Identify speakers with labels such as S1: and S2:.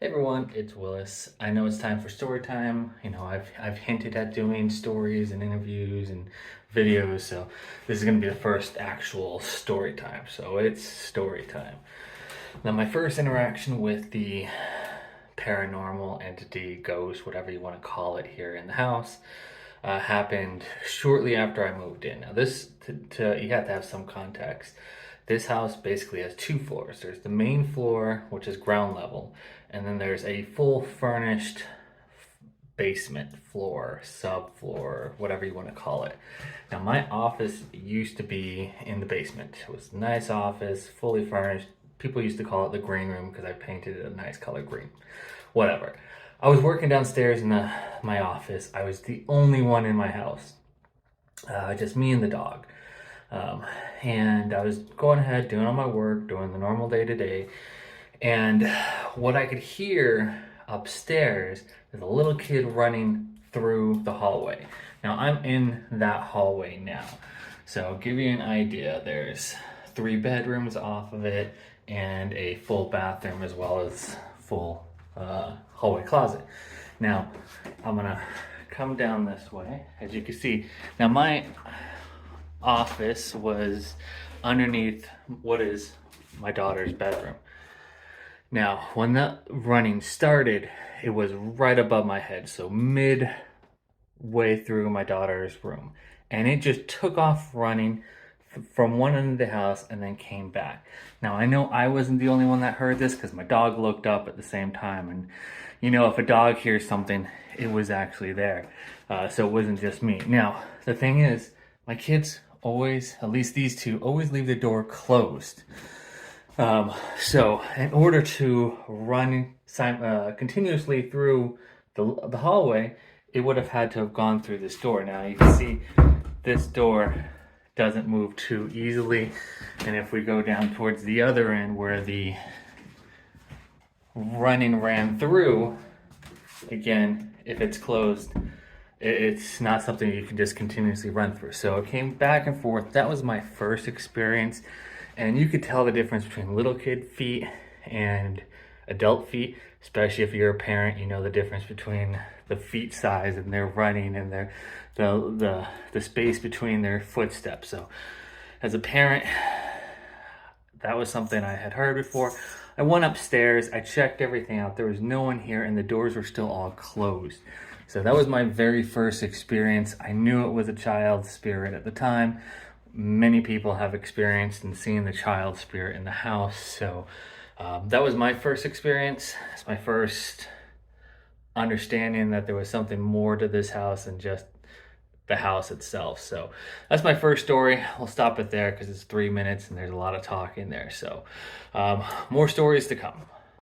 S1: Hey everyone, it's Willis. I know it's time for story time. I've hinted at doing stories and interviews and videos, so this is going to be the first actual story time. So it's story time. Now, my first interaction with the paranormal entity, ghost, whatever you want to call it, here in the house happened shortly after I moved in. Now, this you have to have some context. This house basically has two floors. There's the main floor, which is ground level, and then there's a full furnished basement floor, subfloor, whatever you want to call it. Now, my office used to be in the basement. It was a nice office, fully furnished. People used to call it the green room because I painted it a nice color green. Whatever. I was working downstairs in my office. I was the only one in my house, just me and the dog. Um, and I was going ahead, doing all my work, doing the normal day to day. And what I could hear upstairs is a little kid running through the hallway. Now, I'm in that hallway now. So, I'll give you an idea. There's 3 bedrooms off of it and a full bathroom as well as full hallway closet. Now, I'm gonna come down this way. As you can see, now my office was underneath what is my daughter's bedroom. Now, when that running started, it was right above my head, so midway through my daughter's room. And it just took off running from one end of the house and then came back. Now, I know I wasn't the only one that heard this because my dog looked up at the same time. And, if a dog hears something, it was actually there. So it wasn't just me. Now, the thing is, my kids always, at least these two, always leave the door closed. So in order to run continuously through the hallway, it would have had to have gone through this door. Now you can see this door doesn't move too easily. And if we go down towards the other end where the running ran through, again, if it's closed, it's not something you can just continuously run through. So it came back and forth. That was my first experience. And you could tell the difference between little kid feet and adult feet, especially if you're a parent. You know the difference between the feet size and their running and the space between their footsteps. So as a parent, that was something I had heard before. I went upstairs, I checked everything out. There was no one here and the doors were still all closed. So that was my very first experience. I knew it was a child spirit at the time. Many people have experienced and seen the child spirit in the house. So that was my first experience. It's my first understanding that there was something more to this house than just the house itself. So that's my first story. I'll stop it there because it's 3 minutes and there's a lot of talk in there. So more stories to come.